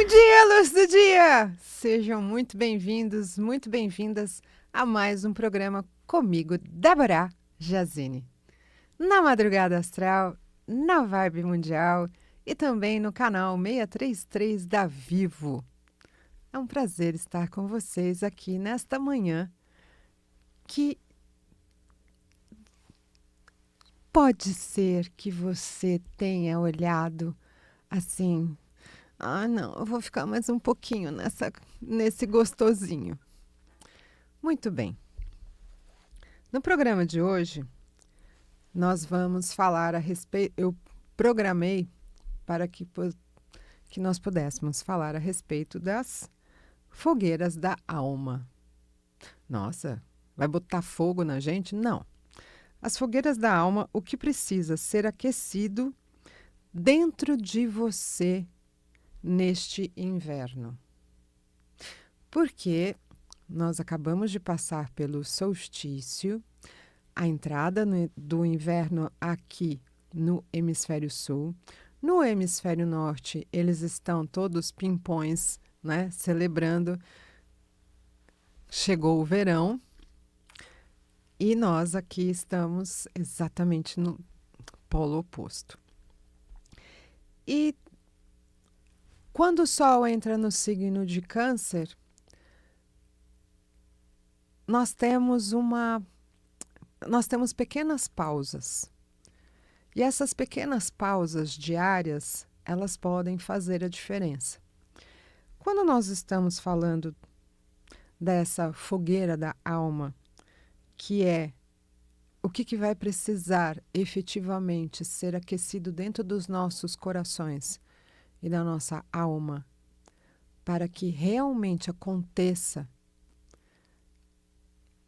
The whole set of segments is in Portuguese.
Bom dia, luz do dia! Sejam muito bem-vindos, muito bem-vindas a mais um programa comigo, Débora Jazini. Na Madrugada Astral, na Vibe Mundial e também no canal 633 da Vivo. É um prazer estar com vocês aqui nesta manhã que pode ser que você tenha olhado assim. Ah, não, eu vou ficar mais um pouquinho nesse gostosinho. Muito bem. No programa de hoje, nós vamos falar a respeito. Eu programei para que nós pudéssemos falar a respeito das fogueiras da alma. Nossa, vai botar fogo na gente? Não. As fogueiras da alma, o que precisa ser aquecido dentro de você neste inverno. Porque nós acabamos de passar pelo solstício, a entrada do inverno aqui no hemisfério sul. No hemisfério norte, eles estão todos pimpões, né? Celebrando. Chegou o verão e nós aqui estamos exatamente no polo oposto. E quando o Sol entra no signo de Câncer, nós temos pequenas pausas. E essas pequenas pausas diárias, elas podem fazer a diferença. Quando nós estamos falando dessa fogueira da alma, que é o que vai precisar efetivamente ser aquecido dentro dos nossos corações e da nossa alma, para que realmente aconteça,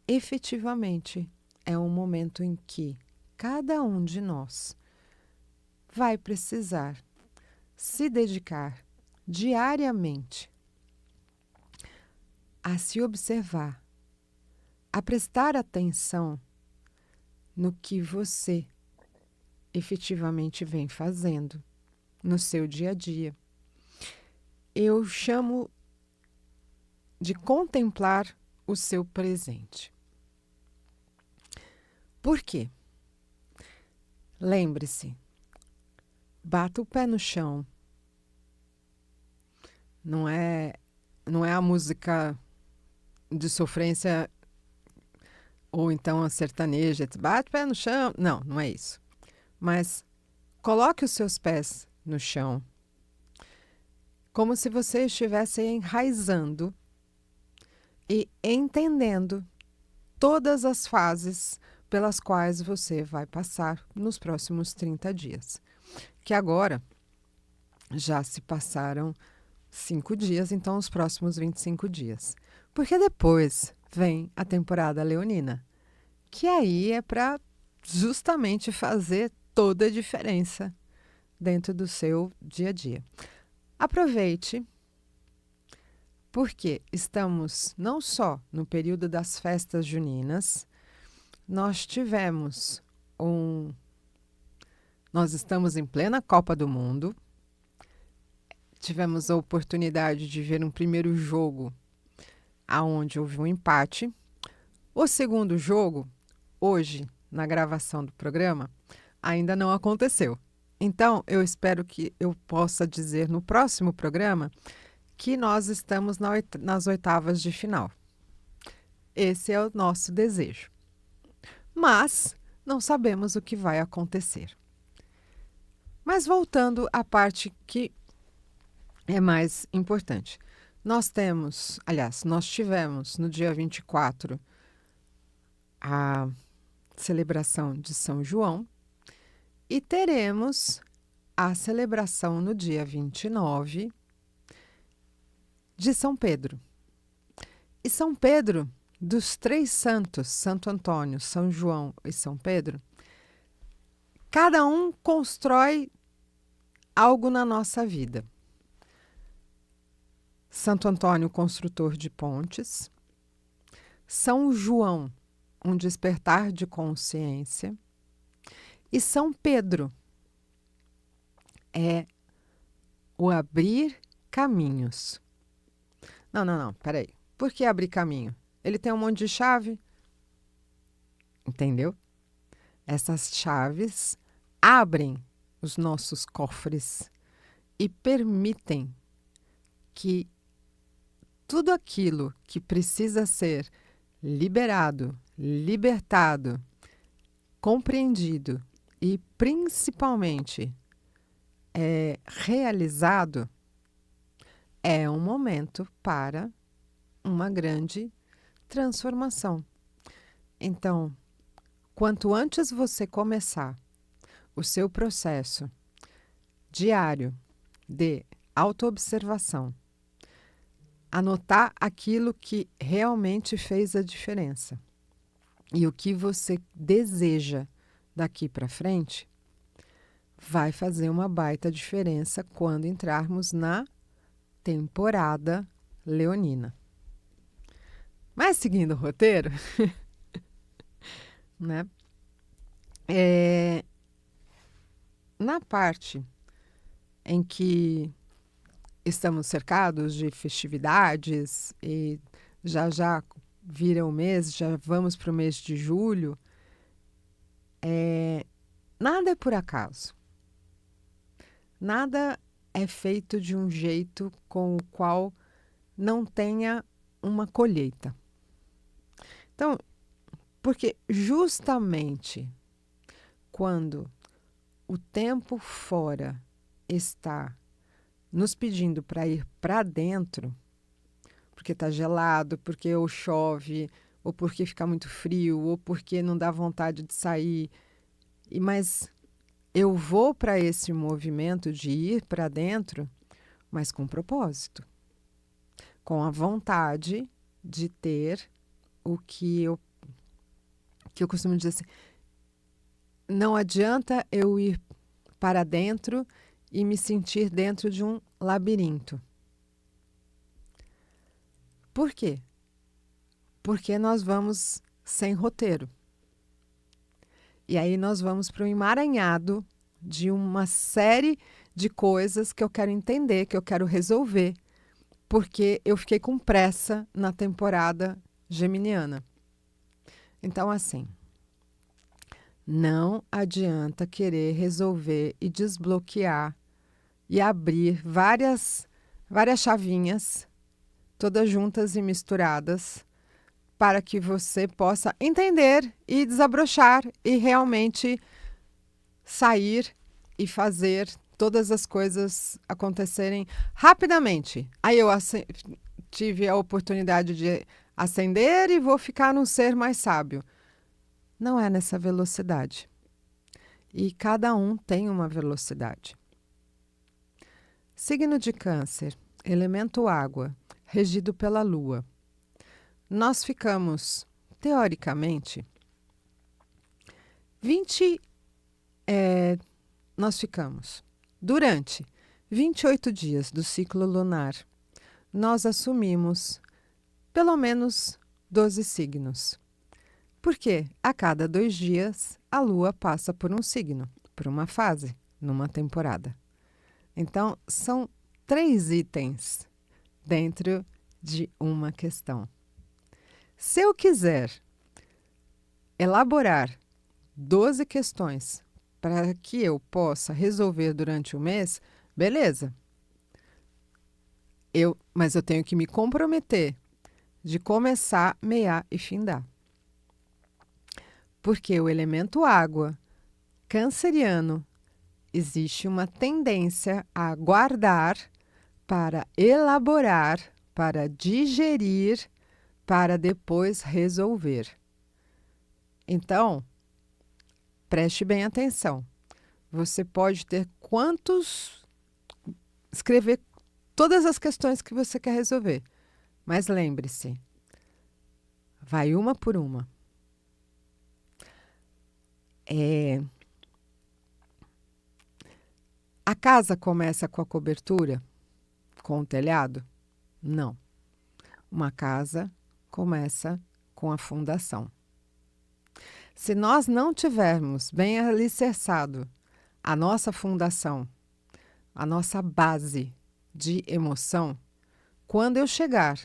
efetivamente é um momento em que cada um de nós vai precisar se dedicar diariamente a se observar, a prestar atenção no que você efetivamente vem fazendo no seu dia a dia. Eu chamo de contemplar o seu presente. Por quê? Lembre-se, bata o pé no chão. Não é a música de sofrência ou então a sertaneja, bate o pé no chão. Não, não é isso. Mas coloque os seus pés no chão, como se você estivesse enraizando e entendendo todas as fases pelas quais você vai passar nos próximos 30 dias. Que agora já se passaram 5 dias, então os próximos 25 dias. Porque depois vem a temporada leonina, que aí é para justamente fazer toda a diferença dentro do seu dia a dia. Aproveite, porque estamos não só no período das festas juninas, nós estamos em plena Copa do Mundo, tivemos a oportunidade de ver um primeiro jogo aonde houve um empate. O segundo jogo, hoje, na gravação do programa, ainda não aconteceu. Então, eu espero que eu possa dizer no próximo programa que nós estamos nas oitavas de final. Esse é o nosso desejo. Mas não sabemos o que vai acontecer. Mas voltando à parte que é mais importante. Nós tivemos no dia 24 a celebração de São João e teremos a celebração no dia 29 de São Pedro. E São Pedro, dos 3 santos, Santo Antônio, São João e São Pedro, cada um constrói algo na nossa vida. Santo Antônio, construtor de pontes. São João, um despertar de consciência. E São Pedro é o abrir caminhos. Não, peraí. Por que abrir caminho? Ele tem um monte de chave, entendeu? Essas chaves abrem os nossos cofres e permitem que tudo aquilo que precisa ser liberado, libertado, compreendido e principalmente realizado é um momento para uma grande transformação. Então, quanto antes você começar o seu processo diário de autoobservação, anotar aquilo que realmente fez a diferença e o que você deseja daqui para frente, vai fazer uma baita diferença quando entrarmos na temporada leonina. Mas seguindo o roteiro, né? Na parte em que estamos cercados de festividades e já vira o mês, já vamos para o mês de julho, nada é por acaso. Nada é feito de um jeito com o qual não tenha uma colheita. Então, porque justamente quando o tempo fora está nos pedindo para ir para dentro, porque está gelado, porque ou chove, ou porque fica muito frio, ou porque não dá vontade de sair, mas eu vou para esse movimento de ir para dentro, mas com propósito, com a vontade de ter o que eu costumo dizer assim, não adianta eu ir para dentro e me sentir dentro de um labirinto. Por quê? Porque nós vamos sem roteiro. E aí nós vamos para um emaranhado de uma série de coisas que eu quero entender, que eu quero resolver, porque eu fiquei com pressa na temporada geminiana. Então, assim, não adianta querer resolver e desbloquear e abrir várias chavinhas, todas juntas e misturadas, para que você possa entender e desabrochar e realmente sair e fazer todas as coisas acontecerem rapidamente. Aí eu tive a oportunidade de ascender e vou ficar num ser mais sábio. Não é nessa velocidade. E cada um tem uma velocidade. Signo de Câncer, elemento água, regido pela Lua. Nós ficamos, teoricamente, durante 28 dias do ciclo lunar, nós assumimos pelo menos 12 signos. Porque a cada 2 dias a Lua passa por um signo, por uma fase, numa temporada. Então, são 3 itens dentro de uma questão. Se eu quiser elaborar 12 questões para que eu possa resolver durante o mês, beleza. Mas eu tenho que me comprometer de começar, meiar e findar. Porque o elemento água, canceriano, existe uma tendência a guardar para elaborar, para digerir, para depois resolver. Então, preste bem atenção. Você pode ter escrever todas as questões que você quer resolver. Mas lembre-se, vai uma por uma. A casa começa com a cobertura? Com o telhado? Não. Uma casa começa com a fundação. Se nós não tivermos bem alicerçado a nossa fundação, a nossa base de emoção, quando eu chegar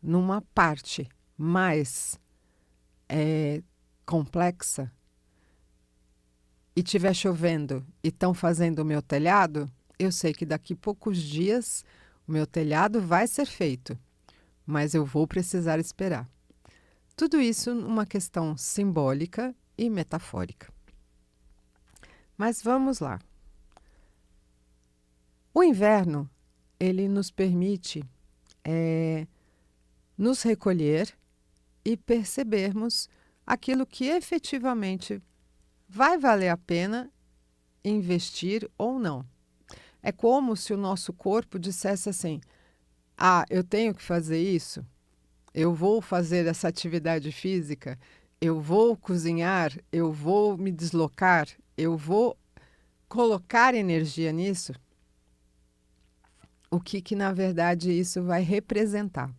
numa parte mais complexa e estiver chovendo e estão fazendo o meu telhado, eu sei que daqui a poucos dias o meu telhado vai ser feito, mas eu vou precisar esperar. Tudo isso numa questão simbólica e metafórica. Mas vamos lá. O inverno, ele nos permite nos recolher e percebermos aquilo que efetivamente vai valer a pena investir ou não. É como se o nosso corpo dissesse assim: ah, eu tenho que fazer isso, eu vou fazer essa atividade física, eu vou cozinhar, eu vou me deslocar, eu vou colocar energia nisso. O que na verdade isso vai representar?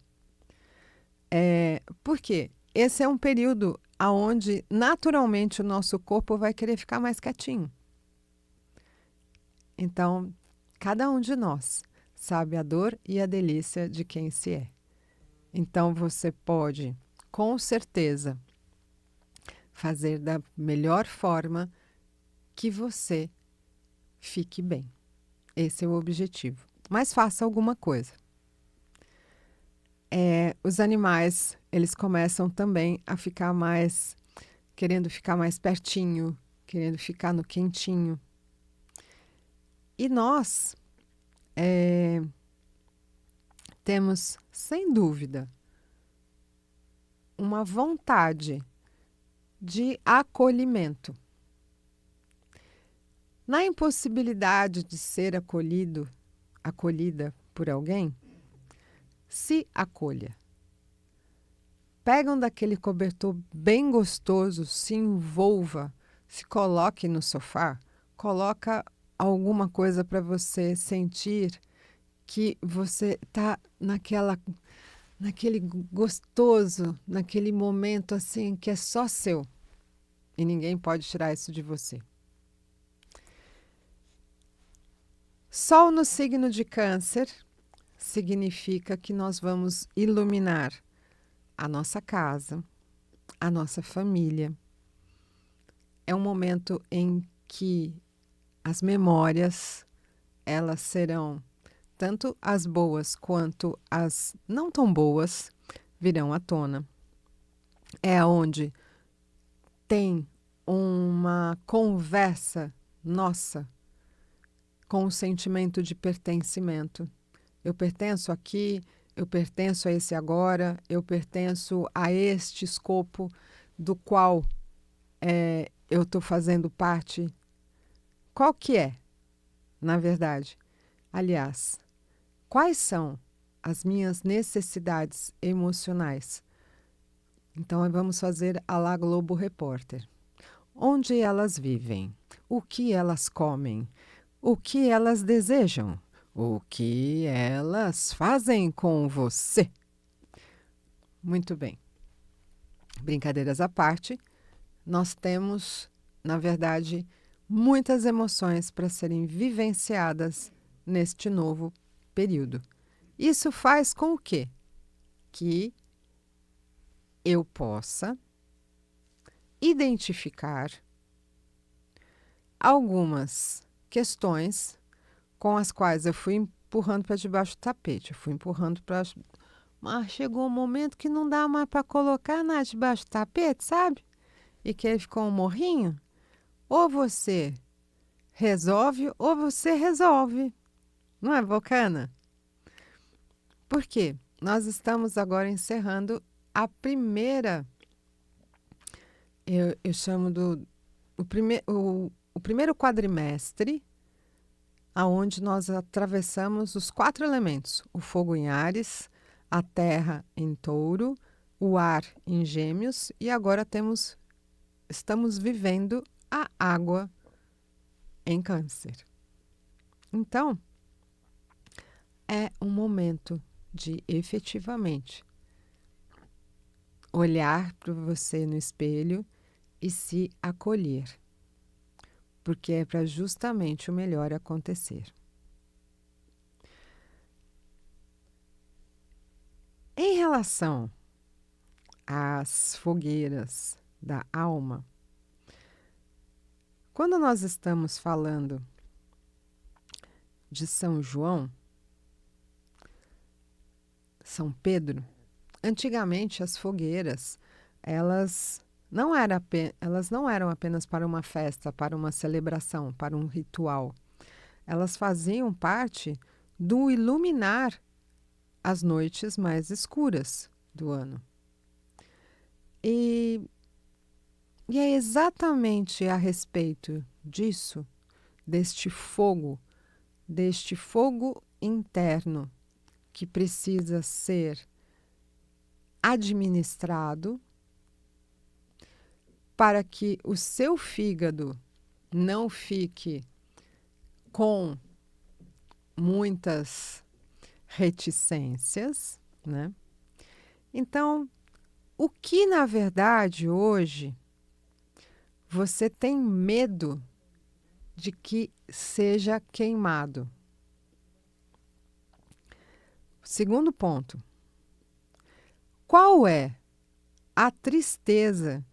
Por quê? Esse é um período onde naturalmente o nosso corpo vai querer ficar mais quietinho. Então, cada um de nós sabe a dor e a delícia de quem se é. Então, você pode, com certeza, fazer da melhor forma que você fique bem. Esse é o objetivo. Mas faça alguma coisa. Os animais, eles começam também a ficar mais, querendo ficar mais pertinho, querendo ficar no quentinho. E nós temos, sem dúvida, uma vontade de acolhimento. Na impossibilidade de ser acolhida por alguém, se acolha. Pega daquele cobertor bem gostoso, se envolva, se coloque no sofá, coloca alguma coisa para você sentir que você está naquele gostoso, naquele momento assim que é só seu e ninguém pode tirar isso de você. Sol no signo de Câncer significa que nós vamos iluminar a nossa casa, a nossa família. É um momento em que as memórias, elas serão, tanto as boas quanto as não tão boas, virão à tona. É onde tem uma conversa nossa com o sentimento de pertencimento. Eu pertenço aqui, eu pertenço a esse agora, eu pertenço a este escopo do qual eu estou fazendo parte. Qual que é, na verdade? Aliás, quais são as minhas necessidades emocionais? Então, vamos fazer a la Globo Repórter. Onde elas vivem? O que elas comem? O que elas desejam? O que elas fazem com você? Muito bem. Brincadeiras à parte, nós temos, na verdade, muitas emoções para serem vivenciadas neste novo período. Isso faz com que eu possa identificar algumas questões com as quais eu fui empurrando para debaixo do tapete. Eu fui empurrando para... Mas chegou um momento que não dá mais para colocar nada debaixo do tapete, sabe? E que ele ficou um morrinho. Ou você resolve, ou você resolve. Não é bacana? Por quê? Nós estamos agora encerrando a primeira... Eu chamo o primeiro quadrimestre, aonde nós atravessamos os 4 elementos: o fogo em Áries, a terra em Touro, o ar em Gêmeos e agora estamos vivendo a água em Câncer. Então, é um momento de efetivamente olhar para você no espelho e se acolher, porque é para justamente o melhor acontecer. relação às fogueiras da alma, quando nós estamos falando de São João, São Pedro, antigamente as fogueiras, elas não eram apenas para uma festa, para uma celebração, para um ritual. Elas faziam parte do iluminar as noites mais escuras do ano. E é exatamente a respeito disso, deste fogo interno que precisa ser administrado para que o seu fígado não fique com muitas reticências, né? Então, o que na verdade hoje você tem medo de que seja queimado? Segundo ponto, qual é a tristeza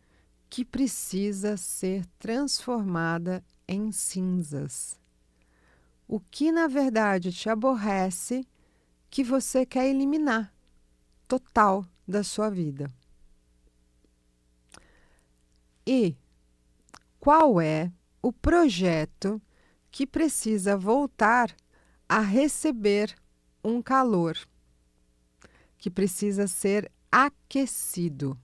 que precisa ser transformada em cinzas? O que na verdade te aborrece que você quer eliminar total da sua vida? E qual é o projeto que precisa voltar a receber um calor, que precisa ser aquecido?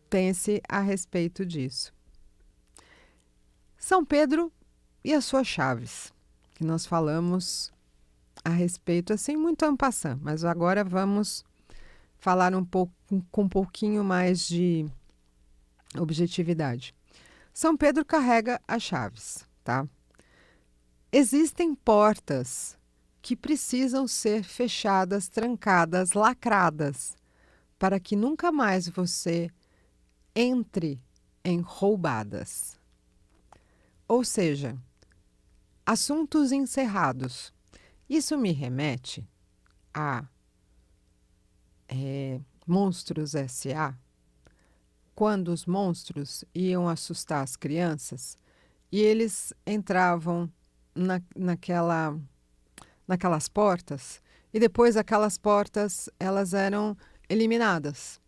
Pense a respeito disso. São Pedro e as suas chaves, que nós falamos a respeito assim muito en passant, mas agora vamos falar com um pouquinho mais de objetividade. São Pedro carrega as chaves, tá? Existem portas que precisam ser fechadas, trancadas, lacradas, para que nunca mais você entre em roubadas. Ou seja, assuntos encerrados. Isso me remete a Monstros S.A., quando os monstros iam assustar as crianças e eles entravam naquelas portas e depois aquelas portas elas eram eliminadas.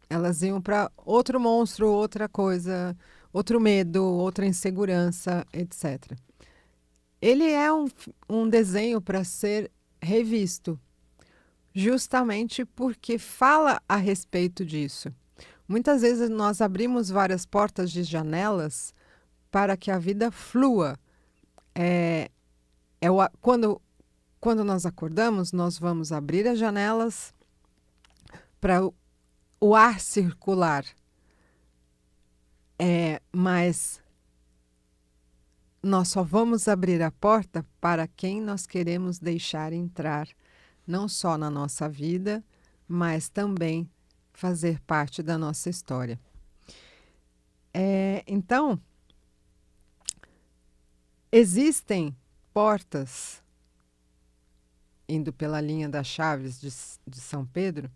Elas iam para outro monstro, outra coisa, outro medo, outra insegurança, etc. Ele é um desenho para ser revisto, justamente porque fala a respeito disso. Muitas vezes nós abrimos várias portas de janelas para que a vida flua. Quando nós acordamos, nós vamos abrir as janelas para o ar circular. Mas nós só vamos abrir a porta para quem nós queremos deixar entrar, não só na nossa vida, mas também fazer parte da nossa história. Então, existem portas, indo pela linha das chaves de São Pedro,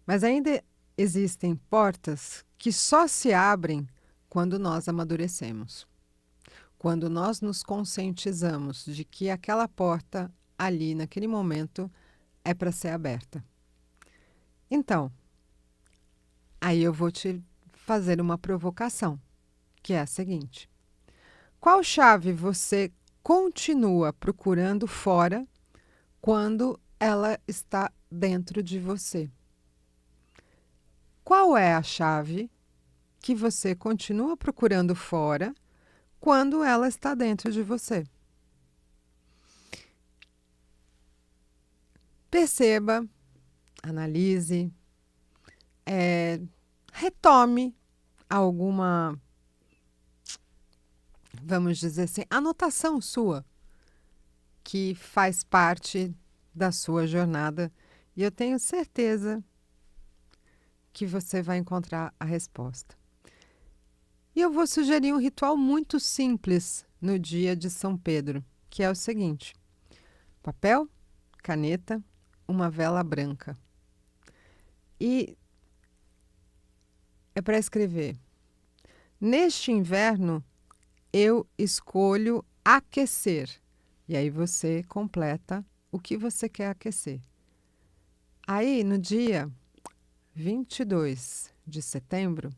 mas ainda existem portas que só se abrem quando nós amadurecemos. Quando nós nos conscientizamos de que aquela porta ali, naquele momento, é para ser aberta. Então, aí eu vou te fazer uma provocação, que é a seguinte: qual chave você continua procurando fora quando ela está dentro de você? Qual é a chave que você continua procurando fora quando ela está dentro de você? Perceba, analise, retome alguma, vamos dizer assim, anotação sua que faz parte da sua jornada, e eu tenho certeza que você vai encontrar a resposta. E eu vou sugerir um ritual muito simples no dia de São Pedro, que é o seguinte: papel, caneta, uma vela branca. E é para escrever: neste inverno eu escolho aquecer. E aí você completa o que você quer aquecer. Aí no dia 22 de setembro,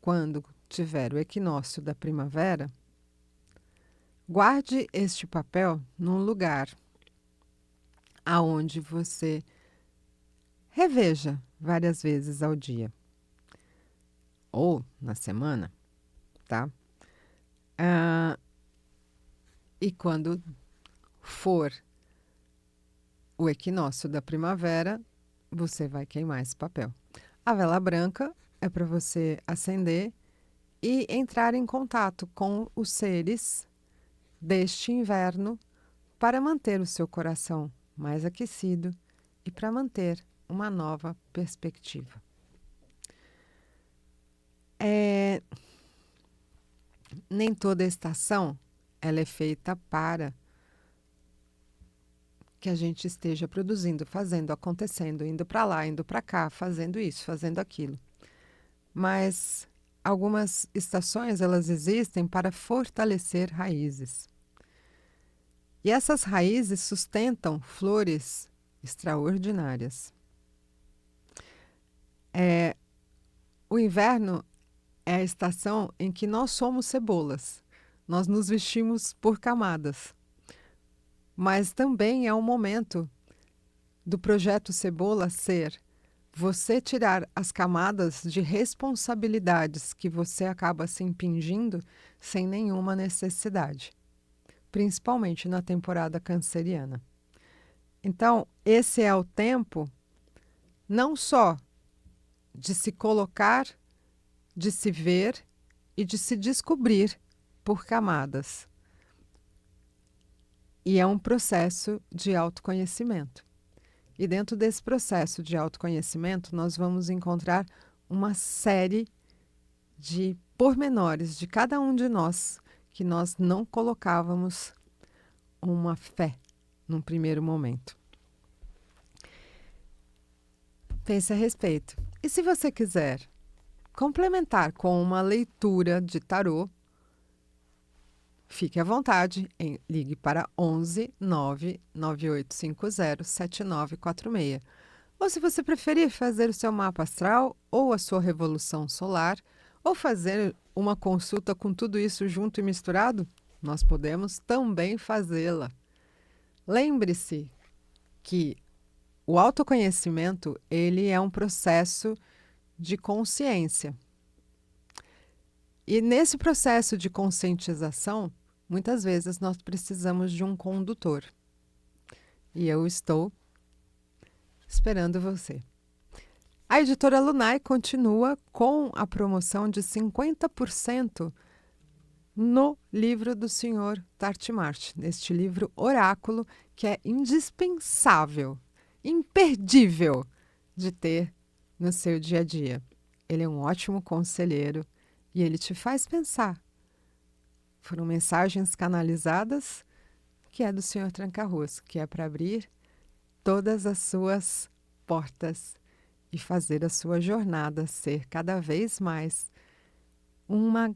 quando tiver o equinócio da primavera, guarde este papel num lugar aonde você reveja várias vezes ao dia ou na semana, tá? E quando for o equinócio da primavera, você vai queimar esse papel. A vela branca é para você acender e entrar em contato com os seres deste inverno para manter o seu coração mais aquecido e para manter uma nova perspectiva. Nem toda estação ela é feita para que a gente esteja produzindo, fazendo, acontecendo, indo para lá, indo para cá, fazendo isso, fazendo aquilo. Mas algumas estações elas existem para fortalecer raízes. E essas raízes sustentam flores extraordinárias. O inverno é a estação em que nós somos cebolas. Nós nos vestimos por camadas. Mas também é um momento do projeto Cebola ser você tirar as camadas de responsabilidades que você acaba se impingindo sem nenhuma necessidade, principalmente na temporada canceriana. Então, esse é o tempo não só de se colocar, de se ver e de se descobrir por camadas. E é um processo de autoconhecimento. E dentro desse processo de autoconhecimento, nós vamos encontrar uma série de pormenores de cada um de nós que nós não colocávamos uma fé num primeiro momento. Pense a respeito. E se você quiser complementar com uma leitura de tarô, fique à vontade, ligue para 11 99850 7946. Ou se você preferir fazer o seu mapa astral ou a sua revolução solar, ou fazer uma consulta com tudo isso junto e misturado, nós podemos também fazê-la. Lembre-se que o autoconhecimento, ele é um processo de consciência. E nesse processo de conscientização, muitas vezes nós precisamos de um condutor. E eu estou esperando você. A editora Lunai continua com a promoção de 50% no livro do Sr. Tartimart, neste livro oráculo que é indispensável, imperdível de ter no seu dia a dia. Ele é um ótimo conselheiro e ele te faz pensar. Foram mensagens canalizadas que é do Sr. Tranca-Rosco, que é para abrir todas as suas portas e fazer a sua jornada ser cada vez mais uma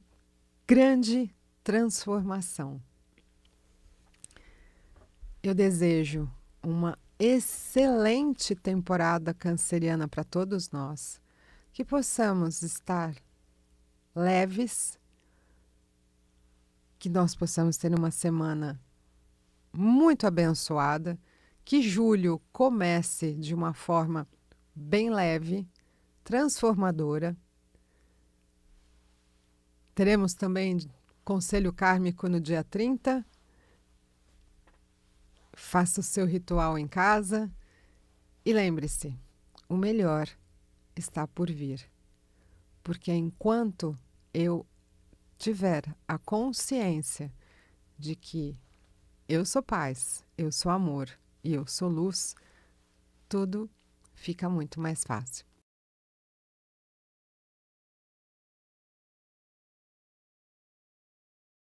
grande transformação. Eu desejo uma excelente temporada canceriana para todos nós, que possamos estar leves, que nós possamos ter uma semana muito abençoada, que julho comece de uma forma bem leve, transformadora. Teremos também conselho kármico no dia 30. Faça o seu ritual em casa e lembre-se, o melhor está por vir. Porque enquanto eu tiver a consciência de que eu sou paz, eu sou amor e eu sou luz, tudo fica muito mais fácil.